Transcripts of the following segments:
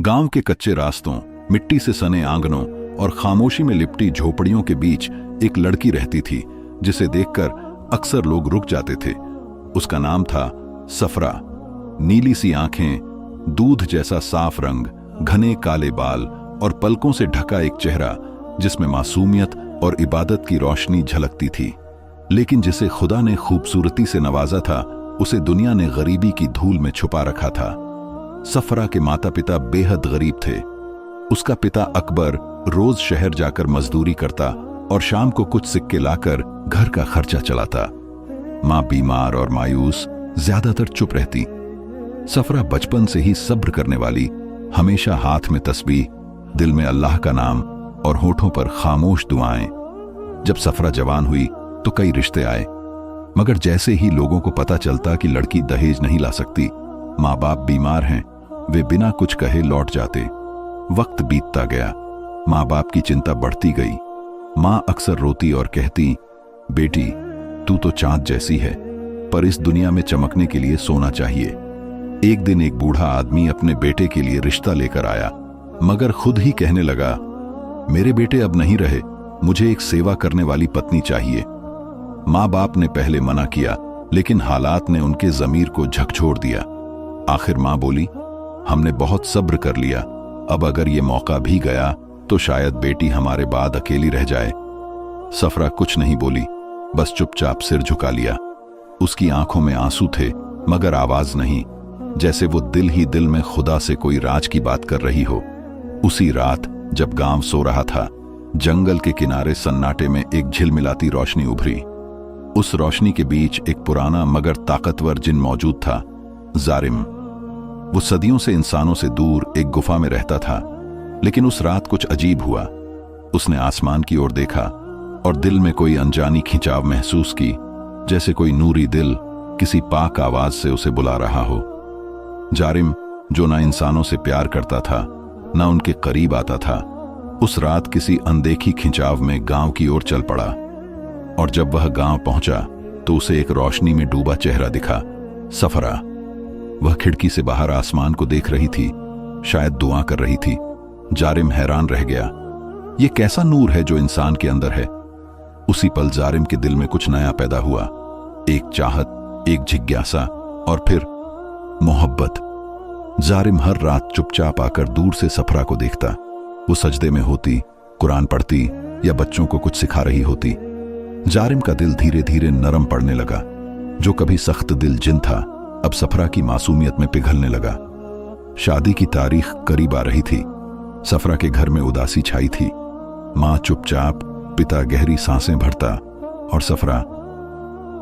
गांव के कच्चे रास्तों, मिट्टी से सने आंगनों और खामोशी में लिपटी झोपड़ियों के बीच एक लड़की रहती थी जिसे देखकर अक्सर लोग रुक जाते थे। उसका नाम था सफरा। नीली सी आंखें, दूध जैसा साफ रंग, घने काले बाल और पलकों से ढका एक चेहरा जिसमें मासूमियत और इबादत की रोशनी झलकती थी। लेकिन जिसे खुदा ने खूबसूरती से नवाजा था, उसे दुनिया ने गरीबी की धूल में छुपा रखा था। सफरा के माता पिता बेहद गरीब थे। उसका पिता अकबर रोज शहर जाकर मजदूरी करता और शाम को कुछ सिक्के लाकर घर का खर्चा चलाता। मां बीमार और मायूस ज्यादातर चुप रहती। सफरा बचपन से ही सब्र करने वाली, हमेशा हाथ में तस्बीह, दिल में अल्लाह का नाम और होठों पर खामोश दुआएं। जब सफरा जवान हुई तो कई रिश्ते आए, मगर जैसे ही लोगों को पता चलता कि लड़की दहेज नहीं ला सकती, माँ बाप बीमार हैं, वे बिना कुछ कहे लौट जाते। वक्त बीतता गया, माँ बाप की चिंता बढ़ती गई। माँ अक्सर रोती और कहती, बेटी तू तो चांद जैसी है, पर इस दुनिया में चमकने के लिए सोना चाहिए। एक दिन एक बूढ़ा आदमी अपने बेटे के लिए रिश्ता लेकर आया, मगर खुद ही कहने लगा, मेरे बेटे अब नहीं रहे, मुझे एक सेवा करने वाली पत्नी चाहिए। माँ बाप ने पहले मना किया, लेकिन हालात ने उनके ज़मीर को झकझोर दिया। आखिर माँ बोली, हमने बहुत सब्र कर लिया, अब अगर ये मौका भी गया तो शायद बेटी हमारे बाद अकेली रह जाए। सफरा कुछ नहीं बोली, बस चुपचाप सिर झुका लिया। उसकी आंखों में आंसू थे, मगर आवाज नहीं, जैसे वो दिल ही दिल में खुदा से कोई राज की बात कर रही हो। उसी रात जब गांव सो रहा था, जंगल के किनारे सन्नाटे में एक झिलमिलाती रोशनी उभरी। उस रोशनी के बीच एक पुराना मगर ताकतवर जिन मौजूद था, जारिम। वो सदियों से इंसानों से दूर एक गुफा में रहता था, लेकिन उस रात कुछ अजीब हुआ। उसने आसमान की ओर देखा और दिल में कोई अनजानी खिंचाव महसूस की, जैसे कोई नूरी दिल किसी पाक आवाज से उसे बुला रहा हो। जारिम, जो ना इंसानों से प्यार करता था, ना उनके करीब आता था, उस रात किसी अनदेखी खिंचाव में गांव की ओर चल पड़ा। और जब वह गांव पहुंचा तो उसे एक रोशनी में डूबा चेहरा दिखा, सफरा। वह खिड़की से बाहर आसमान को देख रही थी, शायद दुआ कर रही थी। जारिम हैरान रह गया, ये कैसा नूर है जो इंसान के अंदर है। उसी पल जारिम के दिल में कुछ नया पैदा हुआ, एक चाहत, एक जिज्ञासा और फिर मोहब्बत। जारिम हर रात चुपचाप आकर दूर से सफरा को देखता। वो सजदे में होती, कुरान पढ़ती या बच्चों को कुछ सिखा रही होती। जारिम का दिल धीरे धीरे नरम पड़ने लगा। जो कभी सख्त दिल जिन था, अब सफरा की मासूमियत में पिघलने लगा। शादी की तारीख करीब आ रही थी। सफरा के घर में उदासी छाई थी। माँ चुपचाप, पिता गहरी सांसें भरता और सफरा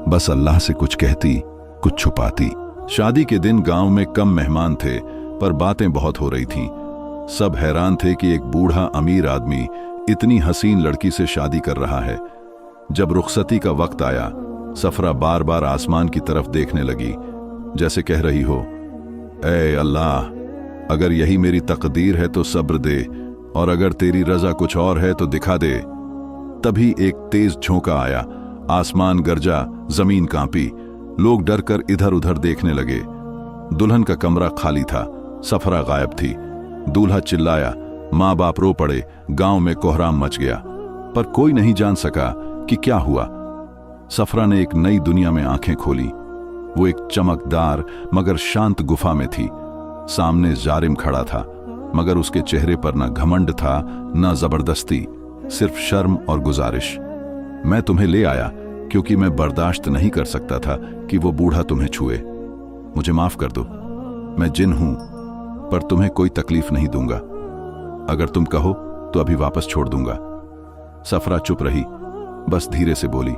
बस अल्लाह से कुछ कहती, कुछ छुपाती। शादी के दिन गांव में कम मेहमान थे, पर बातें बहुत हो रही थीं। सब हैरान थे कि एक बूढ़ा अमीर आदमी इतनी हसीन लड़की से शादी कर रहा है। जब रुखसती का वक्त आया, सफरा बार बार आसमान की तरफ देखने लगी, जैसे कह रही हो, ऐ अल्लाह, अगर यही मेरी तकदीर है तो सब्र दे, और अगर तेरी रजा कुछ और है तो दिखा दे। तभी एक तेज झोंका आया, आसमान गरजा, जमीन कांपी। लोग डर कर इधर उधर देखने लगे। दुल्हन का कमरा खाली था, सफरा गायब थी। दूल्हा चिल्लाया, माँ बाप रो पड़े, गांव में कोहराम मच गया, पर कोई नहीं जान सका कि क्या हुआ। सफरा ने एक नई दुनिया में आंखें खोली। वो एक चमकदार मगर शांत गुफा में थी। सामने जारिम खड़ा था, मगर उसके चेहरे पर न घमंड था, न जबरदस्ती, सिर्फ शर्म और गुजारिश। मैं तुम्हें ले आया क्योंकि मैं बर्दाश्त नहीं कर सकता था कि वो बूढ़ा तुम्हें छुए। मुझे माफ कर दो, मैं जिन हूं, पर तुम्हें कोई तकलीफ नहीं दूंगा। अगर तुम कहो तो अभी वापस छोड़ दूंगा। सफरा चुप रही, बस धीरे से बोली,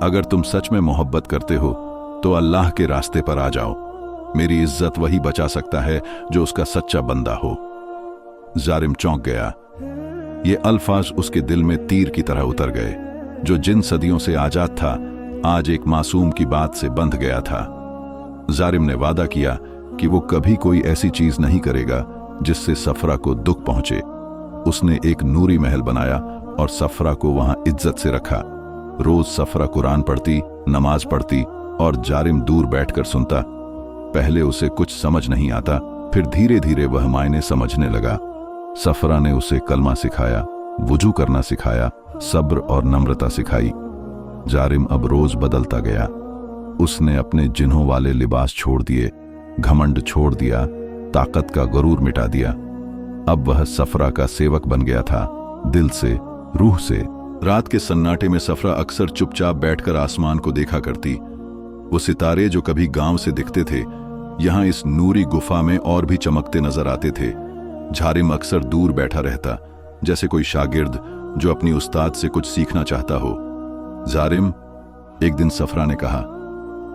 अगर तुम सच में मोहब्बत करते हो तो अल्लाह के रास्ते पर आ जाओ। मेरी इज्जत वही बचा सकता है जो उसका सच्चा बंदा हो। जारिम चौंक गया। ये अल्फाज उसके दिल में तीर की तरह उतर गए। जो जिन सदियों से आजाद था, आज एक मासूम की बात से बंध गया था। जारिम ने वादा किया कि वो कभी कोई ऐसी चीज नहीं करेगा जिससे सफरा को दुख पहुंचे। उसने एक नूरी महल बनाया और सफरा को वहां इज्जत से रखा। रोज सफरा कुरान पढ़ती, नमाज पढ़ती और जारिम दूर बैठकर सुनता। पहले उसे कुछ समझ नहीं आता, फिर धीरे धीरे वह मायने समझने लगा। सफरा ने उसे कलमा सिखाया, वुजू करना सिखाया, सब्र और नम्रता सिखाई। जारिम अब रोज बदलता गया। उसने अपने जिन्हों वाले लिबास छोड़ दिए, घमंड छोड़ दिया, ताकत का गरूर मिटा दिया। अब वह सफरा का सेवक बन गया था, दिल से, रूह से। रात के सन्नाटे में सफरा अक्सर चुपचाप बैठकर आसमान को देखा करती। वो सितारे जो कभी गांव से दिखते थे, यहां इस नूरी गुफा में और भी चमकते नजर आते थे। जारिम अक्सर दूर बैठा रहता, जैसे कोई शागिर्द जो अपनी उस्ताद से कुछ सीखना चाहता हो। जारिम, एक दिन सफरा ने कहा,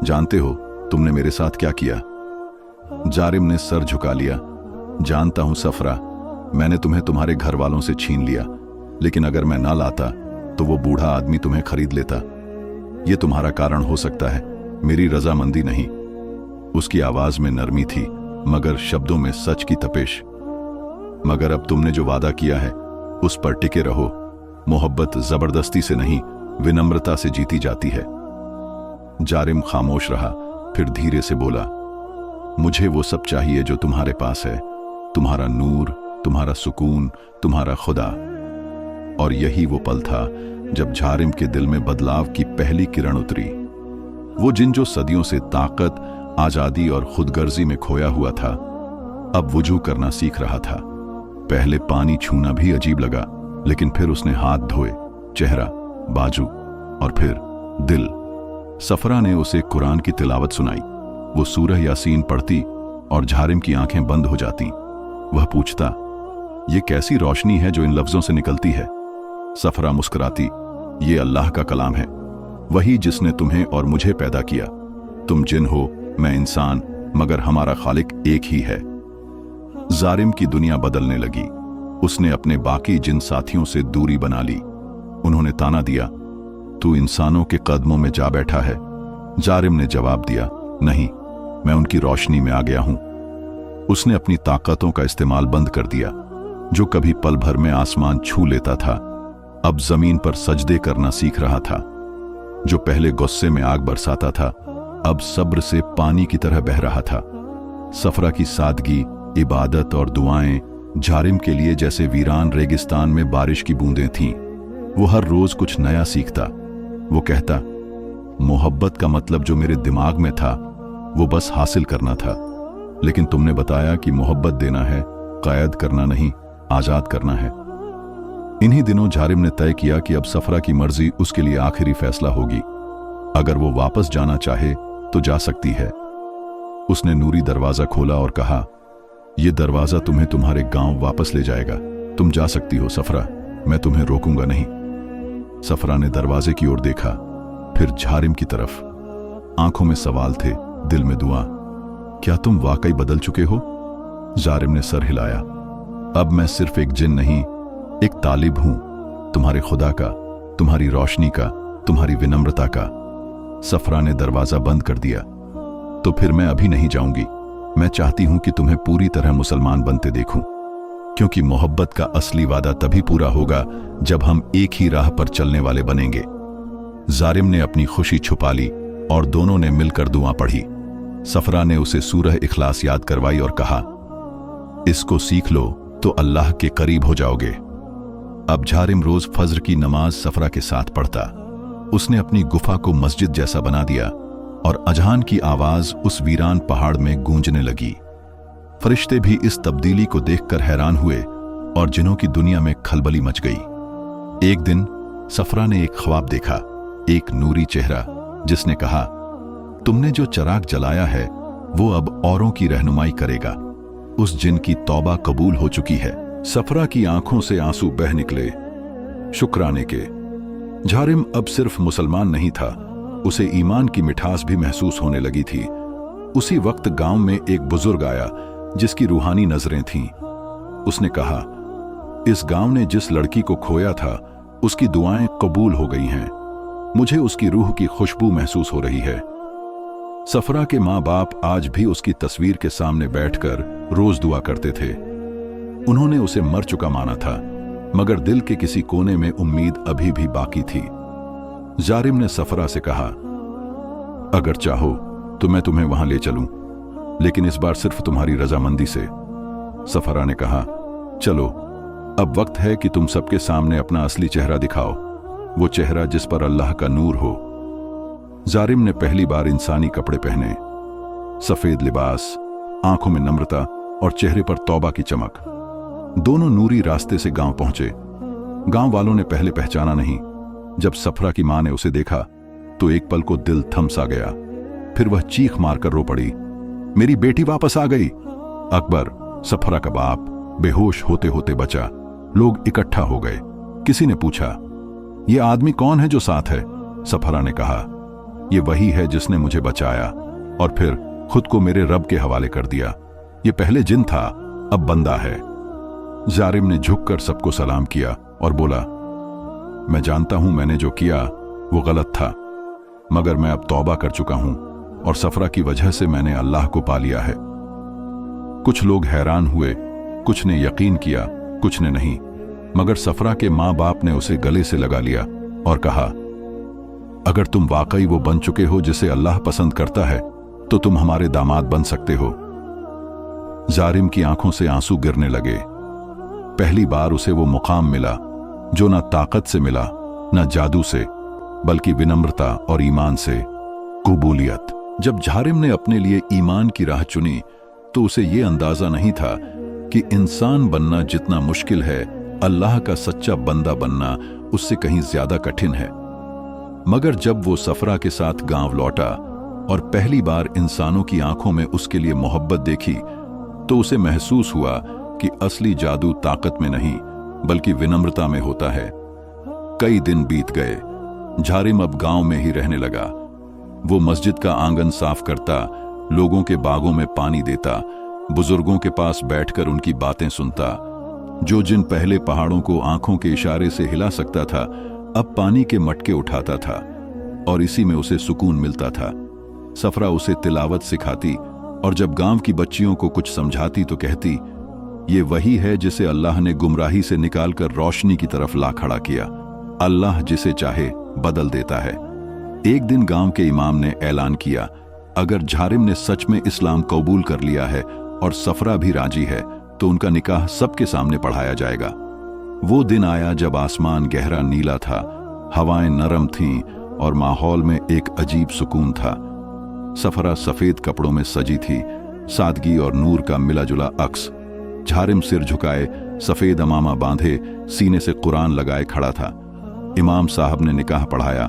जानते हो तुमने मेरे साथ क्या किया? जारिम ने सर झुका लिया। जानता हूं सफरा, मैंने तुम्हें तुम्हारे घर वालों से छीन लिया, लेकिन अगर मैं ना लाता तो वो बूढ़ा आदमी तुम्हें खरीद लेता। ये तुम्हारा कारण हो सकता है, मेरी रजामंदी नहीं। उसकी आवाज में नरमी थी, मगर शब्दों में सच की तपिश। मगर अब तुमने जो वादा किया है उस पर टिके रहो। मोहब्बत जबरदस्ती से नहीं, विनम्रता से जीती जाती है। जारिम खामोश रहा, फिर धीरे से बोला, मुझे वो सब चाहिए जो तुम्हारे पास है, तुम्हारा नूर, तुम्हारा सुकून, तुम्हारा खुदा। और यही वो पल था जब जारिम के दिल में बदलाव की पहली किरण उतरी। वो जिन जो सदियों से ताकत, आजादी और खुदगर्जी में खोया हुआ था, अब वुजू करना सीख रहा था। पहले पानी छूना भी अजीब लगा, लेकिन फिर उसने हाथ धोए, चेहरा, बाजू और फिर दिल। सफरा ने उसे कुरान की तिलावत सुनाई। वो सूरह यासीन पढ़ती और जारिम की आंखें बंद हो जाती। वह पूछता, ये कैसी रोशनी है जो इन लफ्जों से निकलती है? सफरा मुस्कुराती, ये अल्लाह का कलाम है, वही जिसने तुम्हें और मुझे पैदा किया। तुम जिन हो, मैं इंसान, मगर हमारा खालिक एक ही है। जारिम की दुनिया बदलने लगी। उसने अपने बाकी जिन साथियों से दूरी बना ली। उन्होंने ताना दिया, तू इंसानों के कदमों में जा बैठा है। जारिम ने जवाब दिया, नहीं, मैं उनकी रोशनी में आ गया हूं। उसने अपनी ताकतों का इस्तेमाल बंद कर दिया। जो कभी पल भर में आसमान छू लेता था, अब जमीन पर सजदे करना सीख रहा था। जो पहले गुस्से में आग बरसाता था, अब सब्र से पानी की तरह बह रहा था। सफरा की सादगी, इबादत और दुआएं जारिम के लिए जैसे वीरान रेगिस्तान में बारिश की बूंदें थीं। वो हर रोज कुछ नया सीखता। वो कहता, मोहब्बत का मतलब जो मेरे दिमाग में था वो बस हासिल करना था, लेकिन तुमने बताया कि मोहब्बत देना है, क़ैद करना नहीं, आजाद करना है। इन्हीं दिनों जारिम ने तय किया कि अब सफरा की मर्जी उसके लिए आखिरी फैसला होगी। अगर वो वापस जाना चाहे तो जा सकती है। उसने नूरी दरवाजा खोला और कहा, यह दरवाजा तुम्हें तुम्हारे गांव वापस ले जाएगा। तुम जा सकती हो सफरा, मैं तुम्हें रोकूंगा नहीं। सफरा ने दरवाजे की ओर देखा, फिर जारिम की तरफ। आंखों में सवाल थे, दिल में दुआ। क्या तुम वाकई बदल चुके हो? जारिम ने सर हिलाया। अब मैं सिर्फ एक जिन नहीं, एक तालिब हूं, तुम्हारे खुदा का, तुम्हारी रोशनी का, तुम्हारी विनम्रता का। सफरा ने दरवाजा बंद कर दिया। तो फिर मैं अभी नहीं जाऊंगी। मैं चाहती हूं कि तुम्हें पूरी तरह मुसलमान बनते देखूं, क्योंकि मोहब्बत का असली वादा तभी पूरा होगा जब हम एक ही राह पर चलने वाले बनेंगे। जारिम ने अपनी खुशी छुपा ली और दोनों ने मिलकर दुआ पढ़ी। सफरा ने उसे सूरह इखलास याद करवाई और कहा, इसको सीख लो तो अल्लाह के करीब हो जाओगे। अब जारिम रोज फज्र की नमाज सफरा के साथ पढ़ता। उसने अपनी गुफा को मस्जिद जैसा बना दिया और अजान की आवाज उस वीरान पहाड़ में गूंजने लगी। फरिश्ते भी इस तब्दीली को देखकर हैरान हुए और जिन्हों की दुनिया में खलबली मच गई। एक दिन सफरा ने एक ख्वाब देखा, एक नूरी चेहरा जिसने कहा, तुमने जो चराग जलाया है वो अब औरों की रहनुमाई करेगा। उस जिन की तौबा कबूल हो चुकी है। सफरा की आंखों से आंसू बह निकले, शुक्राने के। जारिम अब सिर्फ मुसलमान नहीं था, उसे ईमान की मिठास भी महसूस होने लगी थी। उसी वक्त गांव में एक बुजुर्ग आया जिसकी रूहानी नजरें थीं। उसने कहा, इस गांव ने जिस लड़की को खोया था उसकी दुआएं कबूल हो गई हैं। मुझे उसकी रूह की खुशबू महसूस हो रही है। सफरा के माँ बाप आज भी उसकी तस्वीर के सामने बैठकर रोज दुआ करते थे। उन्होंने उसे मर चुका माना था, मगर दिल के किसी कोने में उम्मीद अभी भी बाकी थी। जारिम ने सफरा से कहा, अगर चाहो तो मैं तुम्हें वहां ले चलूं। लेकिन इस बार सिर्फ तुम्हारी रजामंदी से। सफरा ने कहा, चलो अब वक्त है कि तुम सबके सामने अपना असली चेहरा दिखाओ, वो चेहरा जिस पर अल्लाह का नूर हो। जारिम ने पहली बार इंसानी कपड़े पहने, सफेद लिबास, आंखों में नम्रता और चेहरे पर तौबा की चमक। दोनों नूरी रास्ते से गांव पहुंचे। गांव वालों ने पहले पहचाना नहीं। जब सफरा की मां ने उसे देखा तो एक पल को दिल थम सा गया। फिर वह चीख मारकर रो पड़ी, मेरी बेटी वापस आ गई। अकबर, सफरा का बाप, बेहोश होते होते बचा। लोग इकट्ठा हो गए। किसी ने पूछा, यह आदमी कौन है जो साथ है? सफरा ने कहा, यह वही है जिसने मुझे बचाया और फिर खुद को मेरे रब के हवाले कर दिया। यह पहले जिन था, अब बंदा है। जारिम ने झुककर सबको सलाम किया और बोला, मैं जानता हूं मैंने जो किया वो गलत था, मगर मैं अब तौबा कर चुका हूं और सफरा की वजह से मैंने अल्लाह को पा लिया है। कुछ लोग हैरान हुए, कुछ ने यकीन किया, कुछ ने नहीं, मगर सफरा के मां बाप ने उसे गले से लगा लिया और कहा, अगर तुम वाकई वो बन चुके हो जिसे अल्लाह पसंद करता है तो तुम हमारे दामाद बन सकते हो। जारिम की आंखों से आंसू गिरने लगे। पहली बार उसे वो मुकाम मिला जो ना ताकत से मिला, ना जादू से, बल्कि विनम्रता और ईमान से, कबूलियत। जब जारिम ने अपने लिए ईमान की राह चुनी तो उसे ये अंदाजा नहीं था कि इंसान बनना जितना मुश्किल है, अल्लाह का सच्चा बंदा बनना उससे कहीं ज्यादा कठिन है। मगर जब वो सफरा के साथ गांव लौटा और पहली बार इंसानों की आंखों में उसके लिए मोहब्बत देखी तो उसे महसूस हुआ कि असली जादू ताकत में नहीं बल्कि विनम्रता में होता है। कई दिन बीत गए। जारिम अब गांव में ही रहने लगा। वो मस्जिद का आंगन साफ करता, लोगों के बागों में पानी देता, बुजुर्गों के पास बैठकर उनकी बातें सुनता। जो जिन पहले पहाड़ों को आंखों के इशारे से हिला सकता था, अब पानी के मटके उठाता था और इसी में उसे सुकून मिलता था। सफरा उसे तिलावत सिखाती और जब गांव की बच्चियों को कुछ समझाती तो कहती, ये वही है जिसे अल्लाह ने गुमराही से निकालकर रोशनी की तरफ ला खड़ा किया। अल्लाह जिसे चाहे बदल देता है। एक दिन गांव के इमाम ने ऐलान किया, अगर जारिम ने सच में इस्लाम कबूल कर लिया है और सफरा भी राजी है तो उनका निकाह सबके सामने पढ़ाया जाएगा। वो दिन आया जब आसमान गहरा नीला था, हवाएं नरम थीं और माहौल में एक अजीब सुकून था। सफरा सफेद कपड़ों में सजी थी, सादगी और नूर का मिला जुला अक्स। जारिम सिर झुकाए, सफेद अमामा बांधे, सीने से कुरान लगाए खड़ा था। इमाम साहब ने निकाह पढ़ाया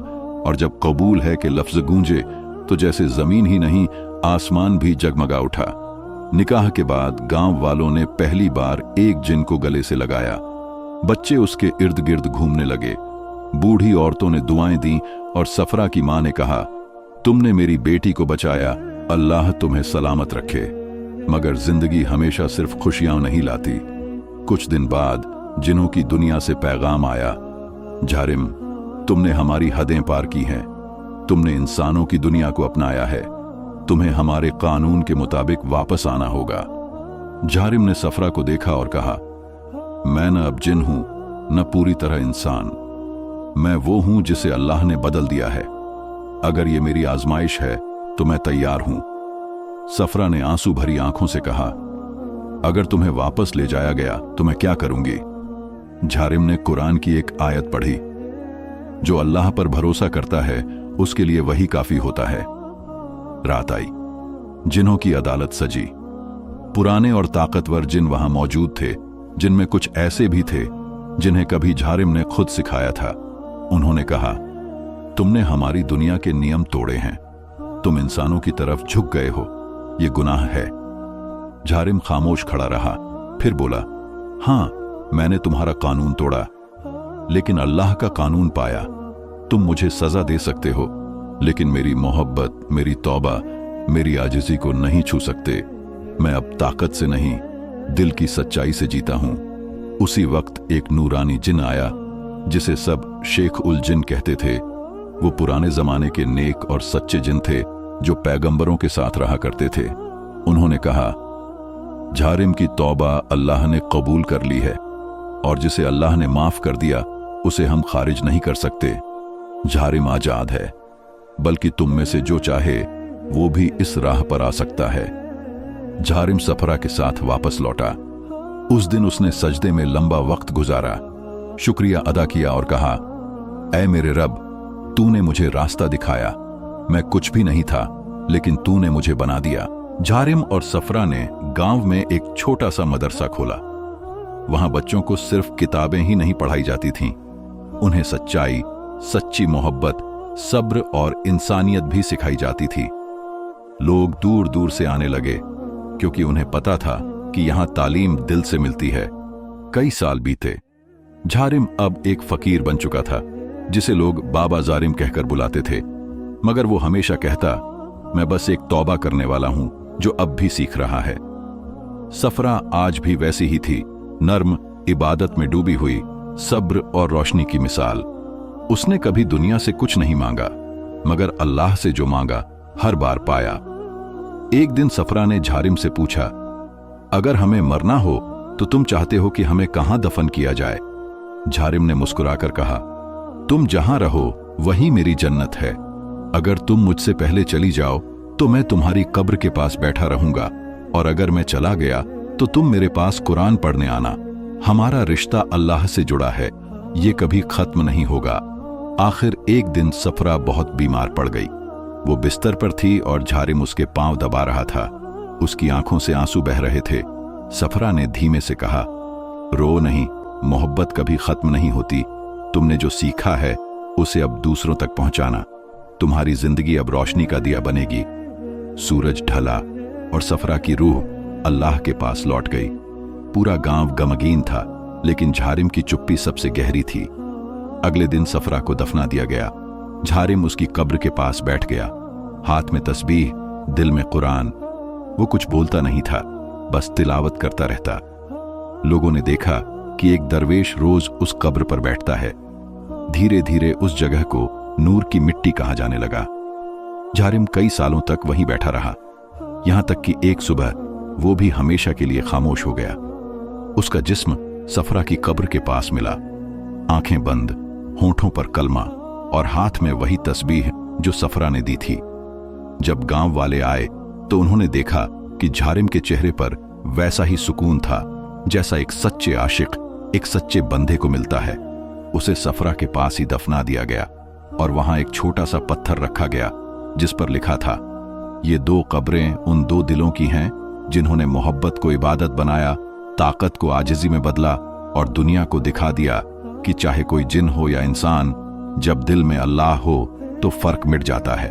और जब कबूल है के लफ्ज गूंजे तो जैसे जमीन ही नहीं आसमान भी जगमगा उठा। निकाह के बाद गांव वालों ने पहली बार एक जिन को गले से लगाया। बच्चे उसके इर्द गिर्द घूमने लगे। बूढ़ी औरतों ने दुआएं दी और सफरा की मां ने कहा, तुमने मेरी बेटी को बचाया, अल्लाह तुम्हें सलामत रखे। मगर जिंदगी हमेशा सिर्फ खुशियां नहीं लाती। कुछ दिन बाद जिनों की दुनिया से पैगाम आया, जारिम, तुमने हमारी हदें पार की हैं, तुमने इंसानों की दुनिया को अपनाया है, तुम्हें हमारे कानून के मुताबिक वापस आना होगा। जारिम ने सफरा को देखा और कहा, मैं न अब जिन हूं न पूरी तरह इंसान, मैं वो हूं जिसे अल्लाह ने बदल दिया है। अगर ये मेरी आजमाइश है तो मैं तैयार हूं। सफरा ने आंसू भरी आंखों से कहा, अगर तुम्हें वापस ले जाया गया तो मैं क्या करूंगी? जारिम ने कुरान की एक आयत पढ़ी, जो अल्लाह पर भरोसा करता है उसके लिए वही काफी होता है। रात आई, जिन्हों की अदालत सजी। पुराने और ताकतवर जिन वहां मौजूद थे, जिनमें कुछ ऐसे भी थे जिन्हें कभी जारिम ने खुद सिखाया था। उन्होंने कहा, तुमने हमारी दुनिया के नियम तोड़े हैं, तुम इंसानों की तरफ झुक गए हो, ये गुनाह है। जारिम खामोश खड़ा रहा, फिर बोला, हां, मैंने तुम्हारा कानून तोड़ा, लेकिन अल्लाह का कानून पाया। तुम मुझे सजा दे सकते हो, लेकिन मेरी मोहब्बत, मेरी तौबा, मेरी आजिज़ी को नहीं छू सकते। मैं अब ताकत से नहीं, दिल की सच्चाई से जीता हूं। उसी वक्त एक नूरानी जिन आया, जिसे सब शेख उल जिन कहते थे। वो पुराने जमाने के नेक और सच्चे जिन थे जो पैगंबरों के साथ रहा करते थे। उन्होंने कहा, जारिम की तौबा अल्लाह ने कबूल कर ली है और जिसे अल्लाह ने माफ कर दिया उसे हम खारिज नहीं कर सकते। जारिम आजाद है, बल्कि तुम में से जो चाहे वो भी इस राह पर आ सकता है। झारिम सफरा के साथ वापस लौटा। उस दिन उसने सजदे में लंबा वक्त गुजारा, शुक्रिया अदा किया और कहा, ऐ मेरे रब, तूने मुझे रास्ता दिखाया। मैं कुछ भी नहीं था, लेकिन तूने मुझे बना दिया। झारिम और सफरा ने गांव में एक छोटा सा मदरसा खोला। वहां बच्चों को सिर्फ किताबें ही नहीं पढ़ाई जाती थीं, उन्हें सच्चाई, सच्ची मोहब्बत, सब्र और इंसानियत भी सिखाई जाती थी। लोग दूर दूर से आने लगे, क्योंकि उन्हें पता था कि यहां तालीम दिल से मिलती है। कई साल बीते। झारिम अब एक फकीर बन चुका था, जिसे लोग बाबा जारिम कहकर बुलाते थे, मगर वो हमेशा कहता, मैं बस एक तौबा करने वाला हूं जो अब भी सीख रहा है। सफरा आज भी वैसी ही थी, नर्म, इबादत में डूबी हुई, सब्र और रोशनी की मिसाल। उसने कभी दुनिया से कुछ नहीं मांगा, मगर अल्लाह से जो मांगा हर बार पाया। एक दिन सफरा ने झारिम से पूछा, अगर हमें मरना हो तो तुम चाहते हो कि हमें कहां दफन किया जाए? झारिम ने मुस्कुराकर कहा, तुम जहां रहो वही मेरी जन्नत है। अगर तुम मुझसे पहले चली जाओ तो मैं तुम्हारी कब्र के पास बैठा रहूंगा, और अगर मैं चला गया तो तुम मेरे पास कुरान पढ़ने आना। हमारा रिश्ता अल्लाह से जुड़ा है, ये कभी खत्म नहीं होगा। आखिर एक दिन सफरा बहुत बीमार पड़ गई। वो बिस्तर पर थी और झारिम उसके पांव दबा रहा था। उसकी आंखों से आंसू बह रहे थे। सफरा ने धीमे से कहा, रो नहीं, मोहब्बत कभी खत्म नहीं होती। तुमने जो सीखा है उसे अब दूसरों तक पहुंचाना। तुम्हारी जिंदगी अब रोशनी का दिया बनेगी। सूरज ढला और सफरा की रूह अल्लाह के पास लौट गई। पूरा गांव गमगीन था, लेकिन झारिम की चुप्पी सबसे गहरी थी। अगले दिन सफरा को दफना दिया गया। झारिम उसकी कब्र के पास बैठ गया, हाथ में तस्बीह, दिल में कुरान। वो कुछ बोलता नहीं था, बस तिलावत करता रहता। लोगों ने देखा कि एक दरवेश रोज उस कब्र पर बैठता है। धीरे धीरे उस जगह को नूर की मिट्टी कहा जाने लगा। झारिम कई सालों तक वहीं बैठा रहा, यहां तक कि एक सुबह वो भी हमेशा के लिए खामोश हो गया। उसका जिस्म सफरा की कब्र के पास मिला, आंखें बंद, होंठों पर कलमा और हाथ में वही तस्बीह जो सफरा ने दी थी। जब गांव वाले आए तो उन्होंने देखा कि झारिम के चेहरे पर वैसा ही सुकून था जैसा एक सच्चे आशिक, एक सच्चे बंदे को मिलता है। उसे सफरा के पास ही दफना दिया गया और वहां एक छोटा सा पत्थर रखा गया जिस पर लिखा था, ये दो कब्रें उन दो दिलों की हैं जिन्होंने मोहब्बत को इबादत बनाया, ताकत को आजिज़ी में बदला और दुनिया को दिखा दिया कि चाहे कोई जिन हो या इंसान, जब दिल में अल्लाह हो तो फर्क मिट जाता है।